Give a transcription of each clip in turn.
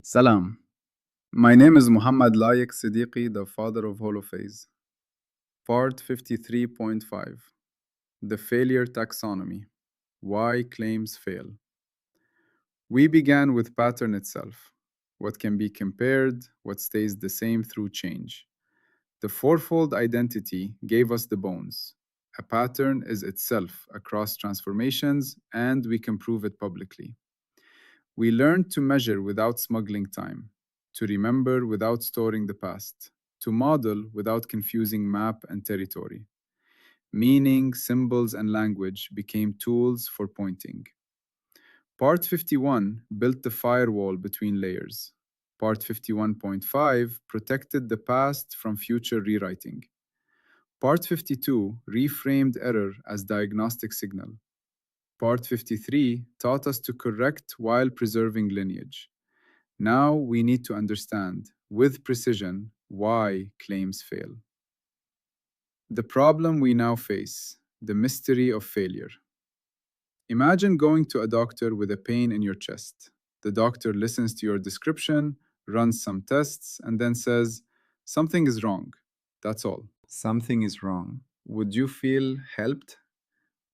Salam. My name is Muhammad Layek Siddiqui, the father of Holophase. Part 53.5 The Failure Taxonomy Why Claims Fail. We began with pattern itself, what can be compared, what stays the same through change. The fourfold identity gave us the bones. A pattern is itself across transformations, and we can prove it publicly. We learned to measure without smuggling time, to remember without storing the past, to model without confusing map and territory. Meaning, symbols, and language became tools for pointing. Part 51 built the firewall between layers. Part 51.5 protected the past from future rewriting. Part 52 reframed error as diagnostic signal. Part 53 taught us to correct while preserving lineage. Now we need to understand, with precision, why claims fail. The problem we now face, the mystery of failure. Imagine going to a doctor with a pain in your chest. The doctor listens to your description, runs some tests, and then says, "Something is wrong." That's all. Something is wrong. Would you feel helped?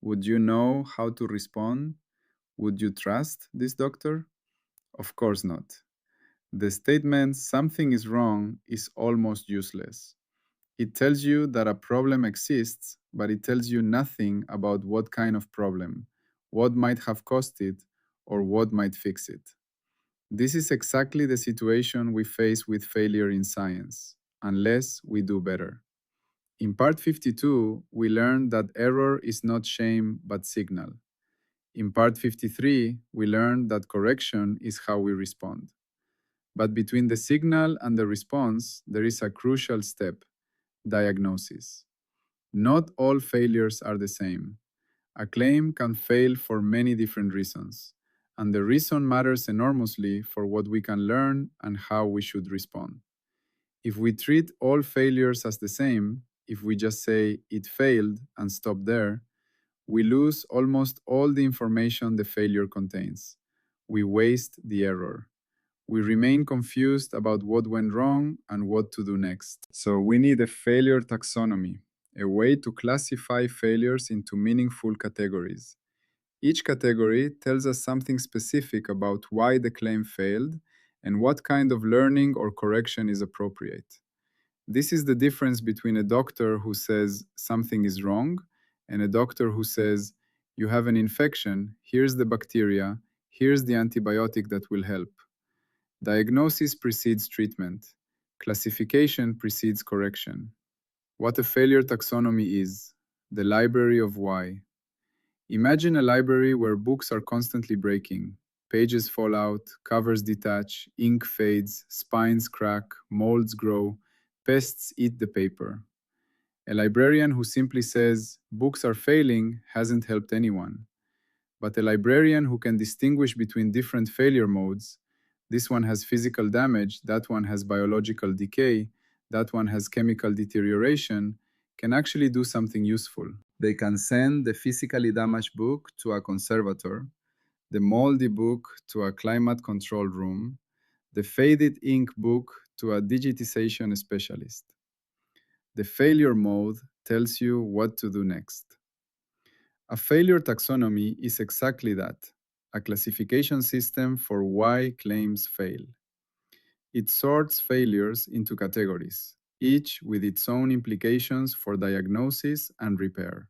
Would you know how to respond? Would you trust this doctor? Of course not. The statement "something is wrong" is almost useless. It tells you that a problem exists, but it tells you nothing about what kind of problem, what might have caused it, or what might fix it. This is exactly the situation we face with failure in science, unless we do better. In part 52, we learned that error is not shame but signal. In part 53, we learned that correction is how we respond. But between the signal and the response, there is a crucial step: diagnosis. Not all failures are the same. A claim can fail for many different reasons, and the reason matters enormously for what we can learn and how we should respond. If we treat all failures as the same, if we just say "it failed" and stop there, we lose almost all the information the failure contains. We waste the error. We remain confused about what went wrong and what to do next. So we need a failure taxonomy, a way to classify failures into meaningful categories. Each category tells us something specific about why the claim failed and what kind of learning or correction is appropriate. This is the difference between a doctor who says something is wrong and a doctor who says, "You have an infection, here's the bacteria, here's the antibiotic that will help." Diagnosis precedes treatment. Classification precedes correction. What a failure taxonomy is: the library of why. Imagine a library where books are constantly breaking. Pages fall out, covers detach, ink fades, spines crack, molds grow, pests eat the paper. A librarian who simply says, "Books are failing," hasn't helped anyone. But a librarian who can distinguish between different failure modes, this one has physical damage, that one has biological decay, that one has chemical deterioration, can actually do something useful. They can send the physically damaged book to a conservator, the moldy book to a climate control room, the faded ink book to a digitization specialist. The failure mode tells you what to do next. A failure taxonomy is exactly that: a classification system for why claims fail. It sorts failures into categories, each with its own implications for diagnosis and repair.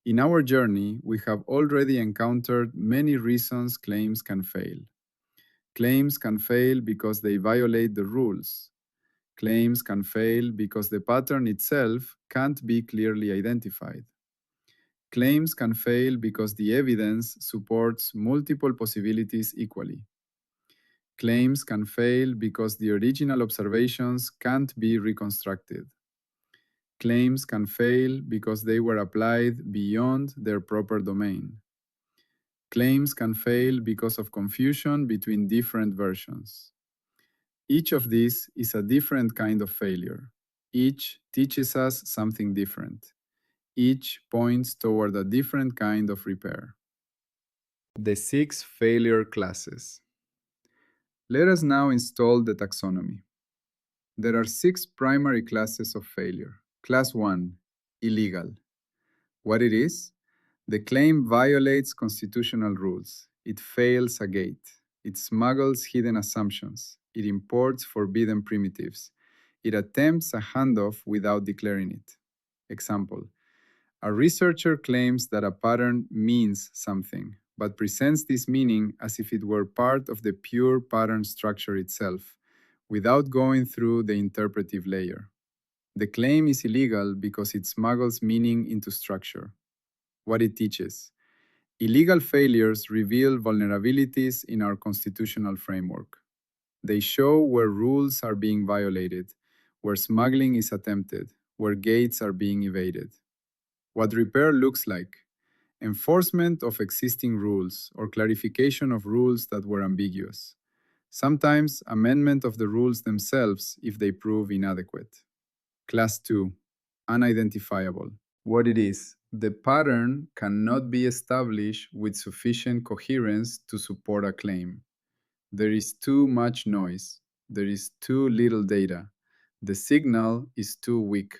In our journey, we have already encountered many reasons claims can fail. Claims can fail because they violate the rules. Claims can fail because the pattern itself can't be clearly identified. Claims can fail because the evidence supports multiple possibilities equally. Claims can fail because the original observations can't be reconstructed. Claims can fail because they were applied beyond their proper domain. Claims can fail because of confusion between different versions. Each of these is a different kind of failure. Each teaches us something different. Each points toward a different kind of repair. The 6 failure classes. Let us now install the taxonomy. There are 6 primary classes of failure. Class 1, illegal. What it is? The claim violates constitutional rules. It fails a gate. It smuggles hidden assumptions. It imports forbidden primitives. It attempts a handoff without declaring it. Example: a researcher claims that a pattern means something, but presents this meaning as if it were part of the pure pattern structure itself, without going through the interpretive layer. The claim is illegal because it smuggles meaning into structure. What it teaches: illegal failures reveal vulnerabilities in our constitutional framework. They show where rules are being violated, where smuggling is attempted, where gates are being evaded. What repair looks like: enforcement of existing rules or clarification of rules that were ambiguous. Sometimes amendment of the rules themselves if they prove inadequate. Class 2, unidentifiable. What it is: the pattern cannot be established with sufficient coherence to support a claim. There is too much noise. There is too little data. The signal is too weak.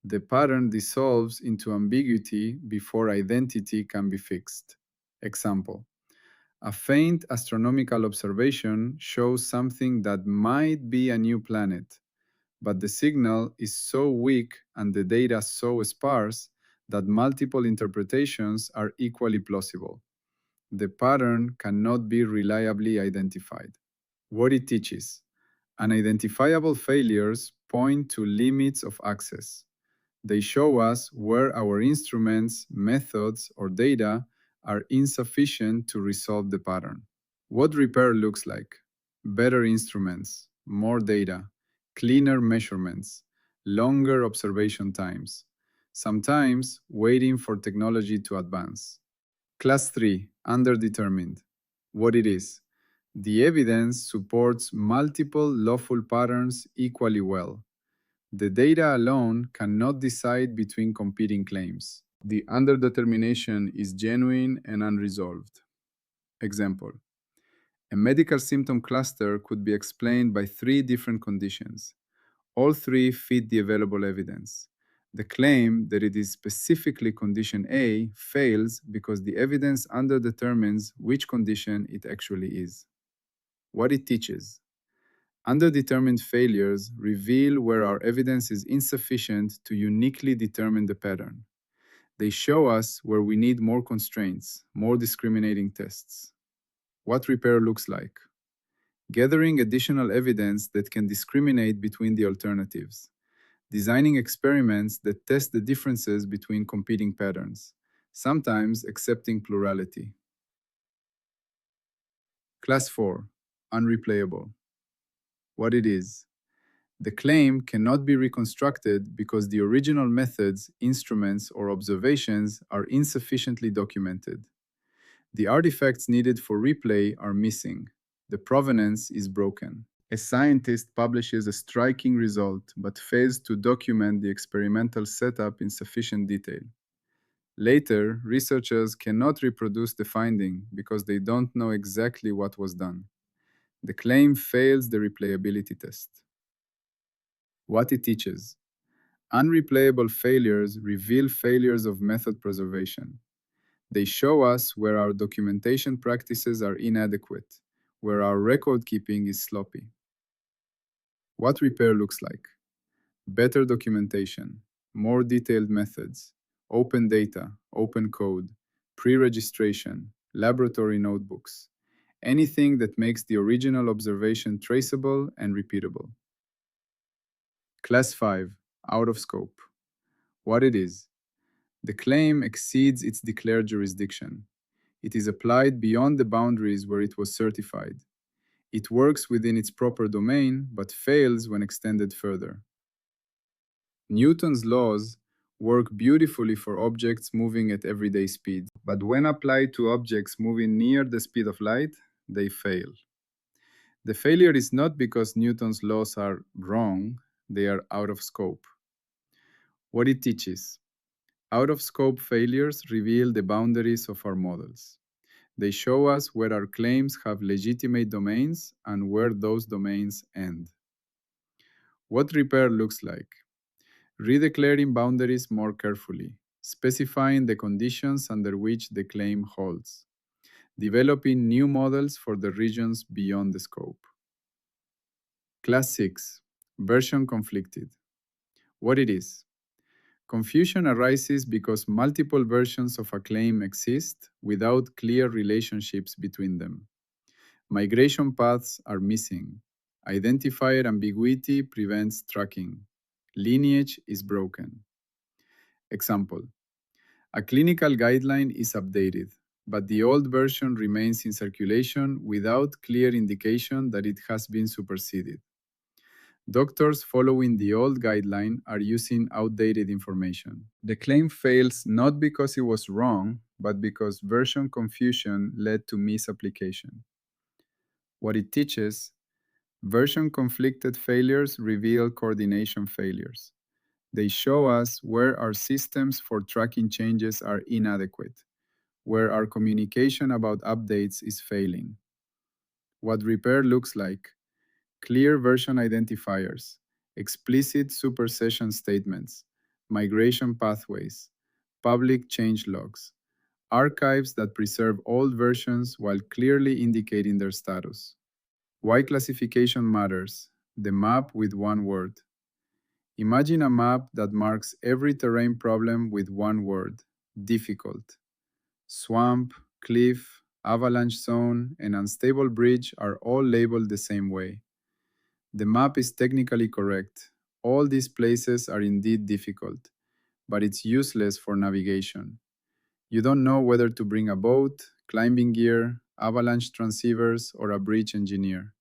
The pattern dissolves into ambiguity before identity can be fixed. Example: a faint astronomical observation shows something that might be a new planet, but the signal is so weak and the data so sparse that multiple interpretations are equally plausible. The pattern cannot be reliably identified. What it teaches: unidentifiable failures point to limits of access. They show us where our instruments, methods, or data are insufficient to resolve the pattern. What repair looks like: better instruments, more data, cleaner measurements, longer observation times, sometimes waiting for technology to advance. Class 3, underdetermined. What it is: the evidence supports multiple lawful patterns equally well. The data alone cannot decide between competing claims. The underdetermination is genuine and unresolved. Example: a medical symptom cluster could be explained by 3 different conditions. All 3 fit the available evidence. The claim that it is specifically condition A fails because the evidence underdetermines which condition it actually is. What it teaches: underdetermined failures reveal where our evidence is insufficient to uniquely determine the pattern. They show us where we need more constraints, more discriminating tests. What repair looks like: gathering additional evidence that can discriminate between the alternatives, designing experiments that test the differences between competing patterns, sometimes accepting plurality. Class 4, unreplayable. What it is: the claim cannot be reconstructed because the original methods, instruments, or observations are insufficiently documented. The artifacts needed for replay are missing. The provenance is broken. A scientist publishes a striking result but fails to document the experimental setup in sufficient detail. Later, researchers cannot reproduce the finding because they don't know exactly what was done. The claim fails the replayability test. What it teaches: unreplayable failures reveal failures of method preservation. They show us where our documentation practices are inadequate, where our record keeping is sloppy. What repair looks like: better documentation, more detailed methods, open data, open code, pre-registration, laboratory notebooks, anything that makes the original observation traceable and repeatable. Class 5, out of scope. What it is: the claim exceeds its declared jurisdiction. It is applied beyond the boundaries where it was certified. It works within its proper domain, but fails when extended further. Newton's laws work beautifully for objects moving at everyday speed, but when applied to objects moving near the speed of light, they fail. The failure is not because Newton's laws are wrong, they are out of scope. What it teaches: out of scope failures reveal the boundaries of our models. They show us where our claims have legitimate domains and where those domains end. What repair looks like. Redeclaring boundaries more carefully, specifying the conditions under which the claim holds, developing new models for the regions beyond the scope. Class 6. Version conflicted. What it is. Confusion arises because multiple versions of a claim exist without clear relationships between them. Migration paths are missing. Identifier ambiguity prevents tracking. Lineage is broken. Example. A clinical guideline is updated, but the old version remains in circulation without clear indication that it has been superseded. Doctors following the old guideline are using outdated information. The claim fails not because it was wrong, but because version confusion led to misapplication. What it teaches, version conflicted failures reveal coordination failures. They show us where our systems for tracking changes are inadequate, where our communication about updates is failing. What repair looks like: clear version identifiers, explicit supersession statements, migration pathways, public change logs, archives that preserve old versions while clearly indicating their status. Why classification matters: the map with one word. Imagine a map that marks every terrain problem with one word: difficult. Swamp, cliff, avalanche zone, and unstable bridge are all labeled the same way. The map is technically correct. All these places are indeed difficult, but it's useless for navigation. You don't know whether to bring a boat, climbing gear, avalanche transceivers, or a bridge engineer.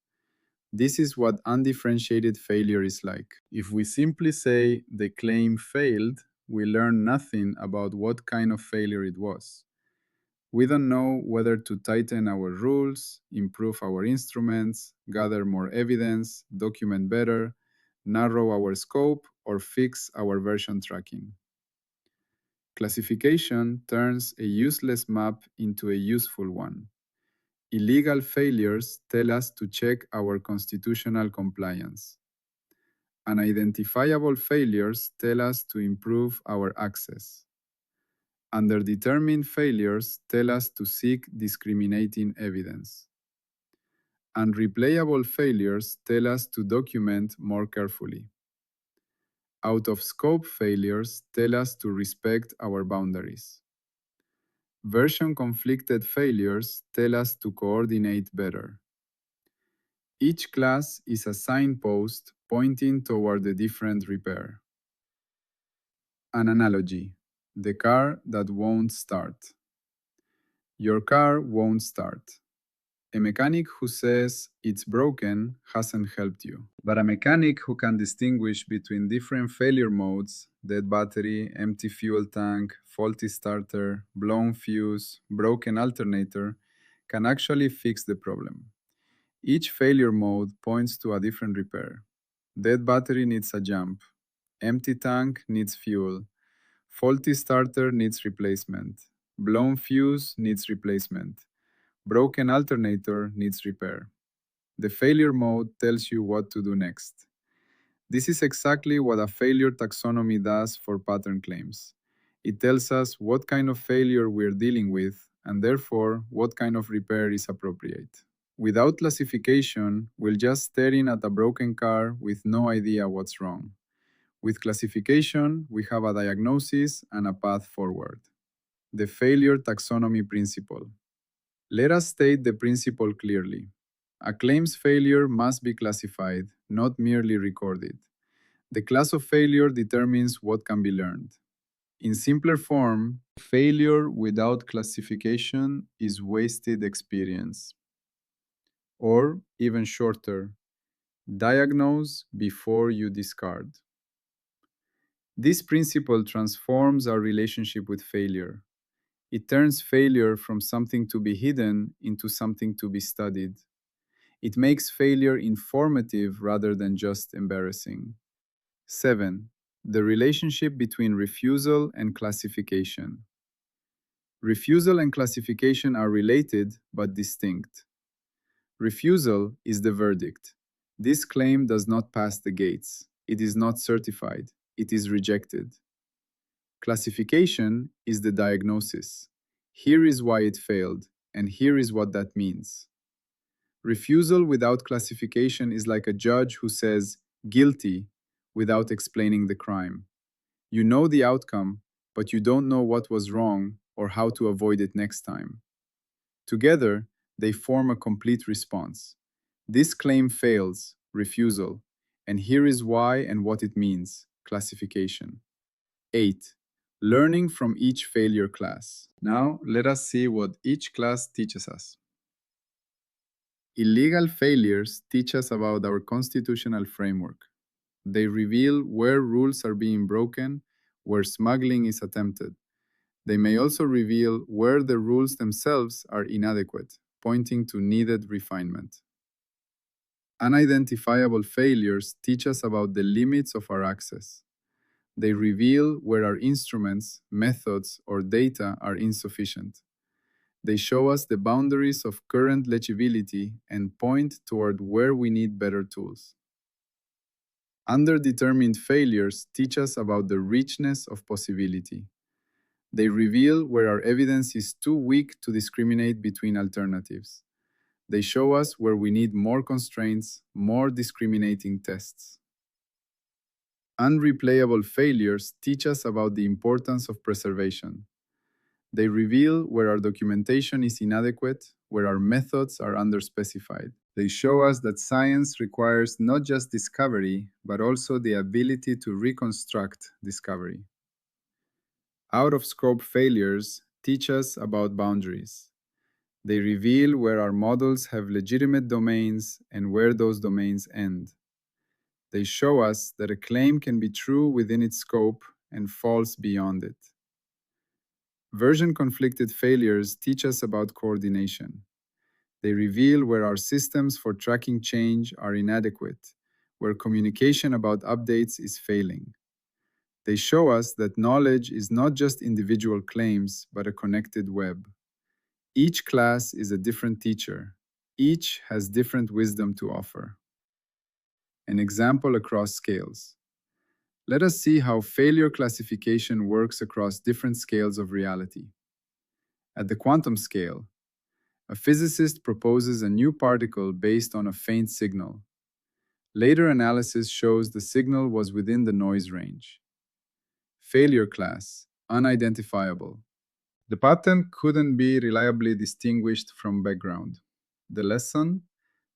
This is what undifferentiated failure is like. If we simply say the claim failed, we learn nothing about what kind of failure it was. We don't know whether to tighten our rules, improve our instruments, gather more evidence, document better, narrow our scope, or fix our version tracking. Classification turns a useless map into a useful one. Illegal failures tell us to check our constitutional compliance. Unidentifiable failures tell us to improve our access. Underdetermined failures tell us to seek discriminating evidence. Unreplayable failures tell us to document more carefully. Out-of-scope failures tell us to respect our boundaries. Version-conflicted failures tell us to coordinate better. Each class is a signpost pointing toward a different repair. An analogy: the car that won't start. Your car won't start. A mechanic who says it's broken hasn't helped you. But a mechanic who can distinguish between different failure modes, dead battery, empty fuel tank, faulty starter, blown fuse, broken alternator, can actually fix the problem. Each failure mode points to a different repair. Dead battery needs a jump. Empty tank needs fuel. Faulty starter needs replacement. Blown fuse needs replacement. Broken alternator needs repair. The failure mode tells you what to do next. This is exactly what a failure taxonomy does for pattern claims. It tells us what kind of failure we're dealing with, and therefore what kind of repair is appropriate. Without classification, we're just staring at a broken car with no idea what's wrong. With classification, we have a diagnosis and a path forward. The failure taxonomy principle. Let us state the principle clearly. A claims failure must be classified, not merely recorded. The class of failure determines what can be learned. In simpler form, failure without classification is wasted experience. Or, even shorter, diagnose before you discard. This principle transforms our relationship with failure. It turns failure from something to be hidden into something to be studied. It makes failure informative rather than just embarrassing. 7. The relationship between refusal and classification. Refusal and classification are related but distinct. Refusal is the verdict. This claim does not pass the gates. It is not certified. It is rejected. Classification is the diagnosis. Here is why it failed, and here is what that means. Refusal without classification is like a judge who says guilty without explaining the crime. You know the outcome, but you don't know what was wrong or how to avoid it next time. Together, they form a complete response. This claim fails, refusal, and here is why and what it means, classification. 8. Learning from each failure class. Now, let us see what each class teaches us. Illegal failures teach us about our constitutional framework. They reveal where rules are being broken, where smuggling is attempted. They may also reveal where the rules themselves are inadequate, pointing to needed refinement. Unidentifiable failures teach us about the limits of our access. They reveal where our instruments, methods, or data are insufficient. They show us the boundaries of current legibility and point toward where we need better tools. Underdetermined failures teach us about the richness of possibility. They reveal where our evidence is too weak to discriminate between alternatives. They show us where we need more constraints, more discriminating tests. Unreplayable failures teach us about the importance of preservation. They reveal where our documentation is inadequate, where our methods are underspecified. They show us that science requires not just discovery, but also the ability to reconstruct discovery. Out-of-scope failures teach us about boundaries. They reveal where our models have legitimate domains and where those domains end. They show us that a claim can be true within its scope and false beyond it. Version-conflicted failures teach us about coordination. They reveal where our systems for tracking change are inadequate, where communication about updates is failing. They show us that knowledge is not just individual claims, but a connected web. Each class is a different teacher. Each has different wisdom to offer. An example across scales. Let us see how failure classification works across different scales of reality. At the quantum scale, a physicist proposes a new particle based on a faint signal. Later analysis shows the signal was within the noise range. Failure class, unidentifiable. The pattern couldn't be reliably distinguished from background. The lesson?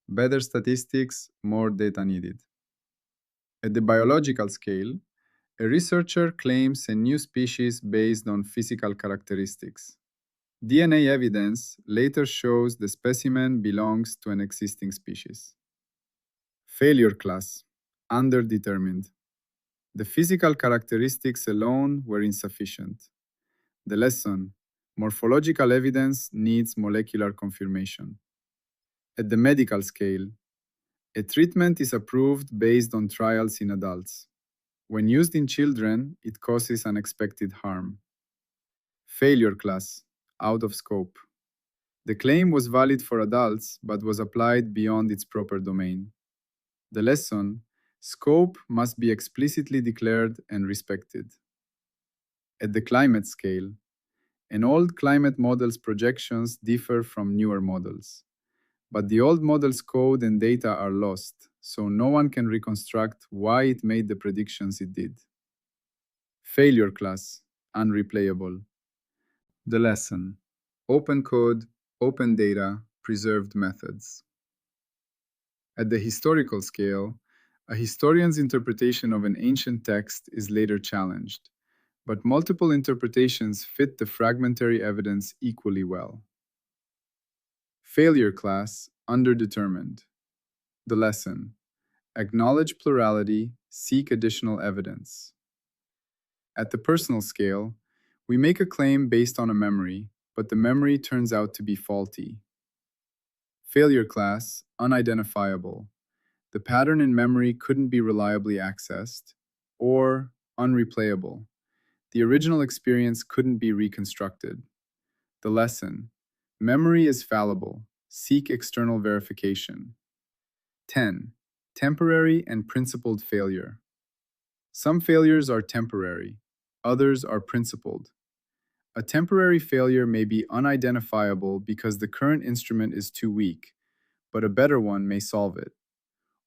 Better statistics, more data needed. At the biological scale, a researcher claims a new species based on physical characteristics. DNA evidence later shows the specimen belongs to an existing species. Failure class, underdetermined. The physical characteristics alone were insufficient. The lesson, morphological evidence needs molecular confirmation. At the medical scale, a treatment is approved based on trials in adults. When used in children, it causes unexpected harm. Failure class, out of scope. The claim was valid for adults but was applied beyond its proper domain. The lesson, scope must be explicitly declared and respected. At the climate scale, an old climate model's projections differ from newer models. But the old model's code and data are lost, so no one can reconstruct why it made the predictions it did. Failure class, unreplayable. The lesson, open code, open data, preserved methods. At the historical scale, a historian's interpretation of an ancient text is later challenged, but multiple interpretations fit the fragmentary evidence equally well. Failure class, underdetermined. The lesson, acknowledge plurality, seek additional evidence. At the personal scale, we make a claim based on a memory, but the memory turns out to be faulty. Failure class, unidentifiable. The pattern in memory couldn't be reliably accessed, or unreplayable. The original experience couldn't be reconstructed. The lesson: memory is fallible. Seek external verification. 10. Temporary and principled failure. Some failures are temporary, others are principled. A temporary failure may be unidentifiable because the current instrument is too weak, but a better one may solve it.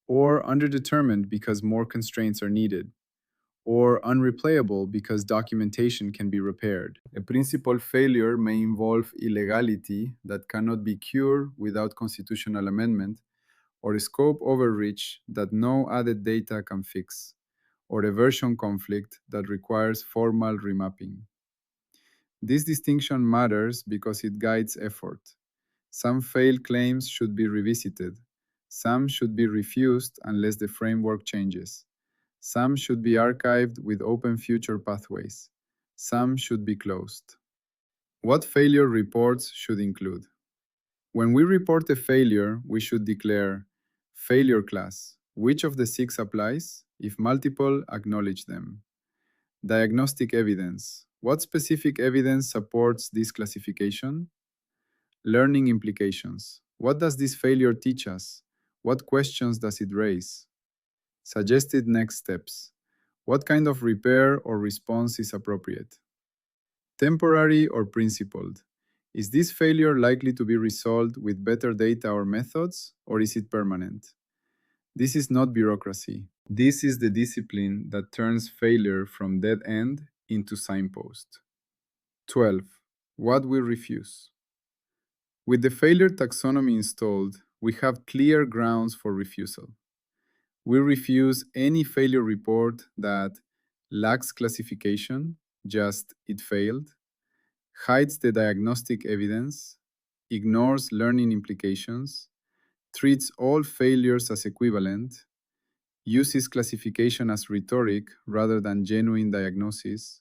Or underdetermined because more constraints are needed. Or unreplayable because documentation can be repaired. A principal failure may involve illegality that cannot be cured without constitutional amendment, or a scope overreach that no added data can fix, or a version conflict that requires formal remapping. This distinction matters because it guides effort. Some failed claims should be revisited. Some should be refused unless the framework changes. Some should be archived with open future pathways. Some should be closed. What failure reports should include? When we report a failure, we should declare failure class. Which of the 6 applies? If multiple, acknowledge them. Diagnostic evidence. What specific evidence supports this classification? Learning implications. What does this failure teach us? What questions does it raise? Suggested next steps. What kind of repair or response is appropriate? Temporary or principled. Is this failure likely to be resolved with better data or methods, or is it permanent? This is not bureaucracy. This is the discipline that turns failure from dead end into signpost. 12. What we refuse. With the failure taxonomy installed, we have clear grounds for refusal. We refuse any failure report that lacks classification, just it failed, hides the diagnostic evidence, ignores learning implications, treats all failures as equivalent, uses classification as rhetoric rather than genuine diagnosis,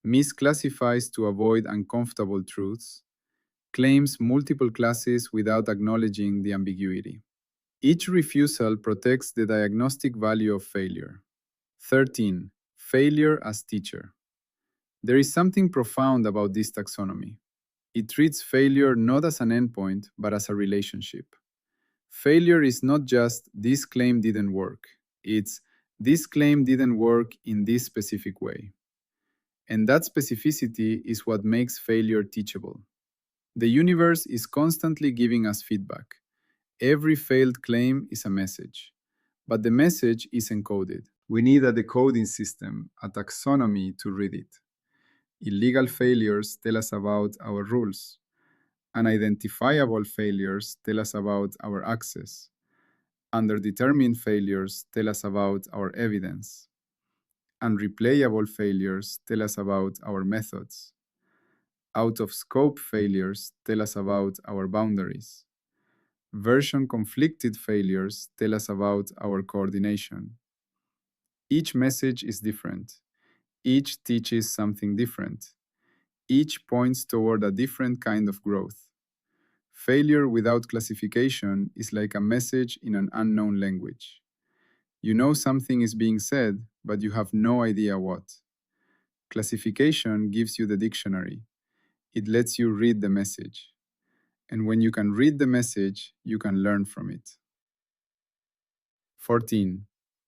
misclassifies to avoid uncomfortable truths, claims multiple classes without acknowledging the ambiguity. Each refusal protects the diagnostic value of failure. 13. Failure as teacher. There is something profound about this taxonomy. It treats failure not as an endpoint, but as a relationship. Failure is not just this claim didn't work. It's this claim didn't work in this specific way. And that specificity is what makes failure teachable. The universe is constantly giving us feedback. Every failed claim is a message, but the message is encoded. We need a decoding system, a taxonomy to read it. Illegal failures tell us about our rules. Unidentifiable failures tell us about our access. Underdetermined failures tell us about our evidence. Unreplayable failures tell us about our methods. Out-of-scope failures tell us about our boundaries. Version-conflicted failures tell us about our coordination. Each message is different. Each teaches something different. Each points toward a different kind of growth. Failure without classification is like a message in an unknown language. You know something is being said, but you have no idea what. Classification gives you the dictionary. It lets you read the message. And when you can read the message, you can learn from it. 14.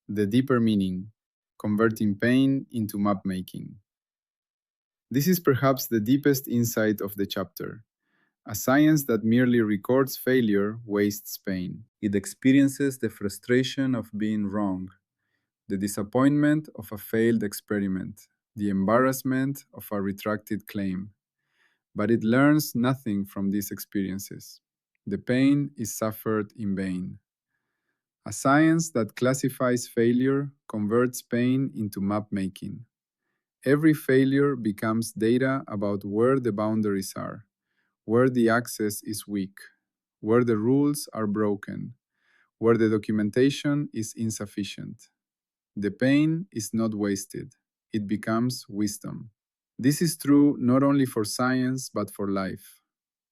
The deeper meaning, converting pain into map-making. This is perhaps the deepest insight of the chapter. A science that merely records failure wastes pain. It experiences the frustration of being wrong, the disappointment of a failed experiment, the embarrassment of a retracted claim. But it learns nothing from these experiences. The pain is suffered in vain. A science that classifies failure converts pain into map-making. Every failure becomes data about where the boundaries are, where the access is weak, where the rules are broken, where the documentation is insufficient. The pain is not wasted, it becomes wisdom. This is true not only for science, but for life.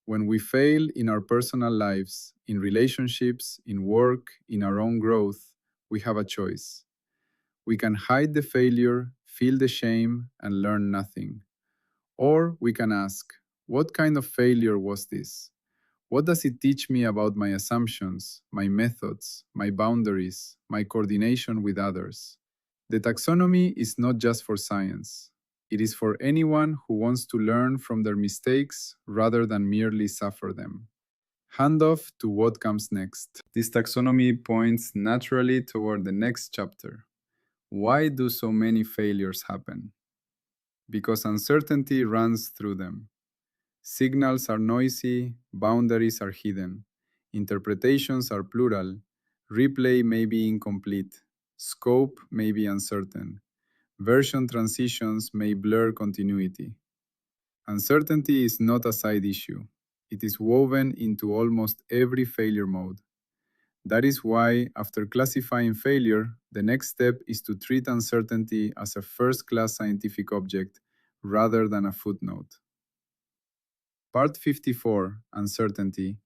When we fail in our personal lives, in relationships, in work, in our own growth, we have a choice. We can hide the failure, feel the shame, and learn nothing. Or we can ask, What kind of failure was this? What does it teach me about my assumptions, my methods, my boundaries, my coordination with others? The taxonomy is not just for science. It is for anyone who wants to learn from their mistakes rather than merely suffer them. Handoff to what comes next. This taxonomy points naturally toward the next chapter. Why do so many failures happen? Because uncertainty runs through them. Signals are noisy, boundaries are hidden, interpretations are plural, replay may be incomplete, scope may be uncertain, version transitions may blur continuity. Uncertainty is not a side issue. It is woven into almost every failure mode. That is why, after classifying failure, the next step is to treat uncertainty as a first-class scientific object rather than a footnote. Part 54, Uncertainty,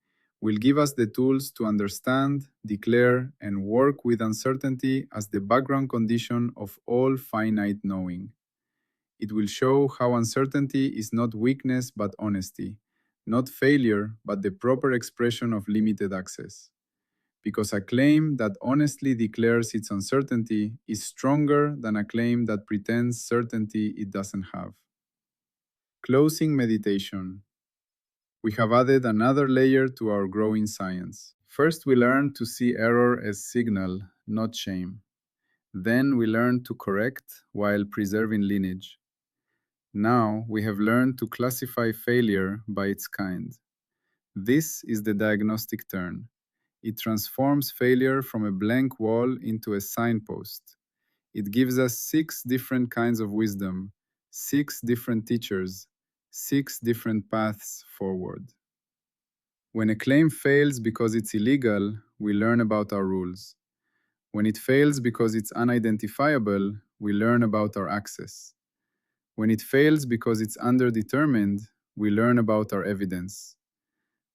will give us the tools to understand, declare, and work with uncertainty as the background condition of all finite knowing. It will show how uncertainty is not weakness but honesty, not failure but the proper expression of limited access. Because a claim that honestly declares its uncertainty is stronger than a claim that pretends certainty it doesn't have. Closing meditation. We have added another layer to our growing science. First, we learned to see error as signal, not shame. Then we learned to correct while preserving lineage. Now we have learned to classify failure by its kind. This is the diagnostic turn. It transforms failure from a blank wall into a signpost. It gives us 6 different kinds of wisdom, 6 different teachers, 6 different paths forward. When a claim fails because it's illegal, we learn about our rules. When it fails because it's unidentifiable, we learn about our access. When it fails because it's underdetermined, we learn about our evidence.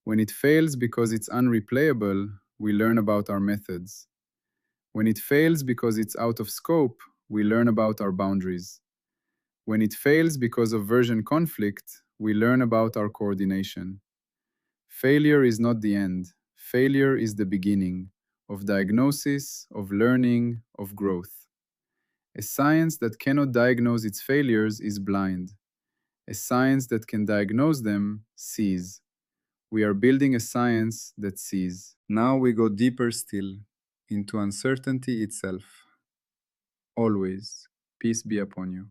When it fails because it's unreplayable, we learn about our methods. When it fails because it's out of scope, we learn about our boundaries. When it fails because of version conflict, we learn about our coordination. Failure is not the end. Failure is the beginning of diagnosis, of learning, of growth. A science that cannot diagnose its failures is blind. A science that can diagnose them sees. We are building a science that sees. Now we go deeper still, into uncertainty itself. Always, peace be upon you.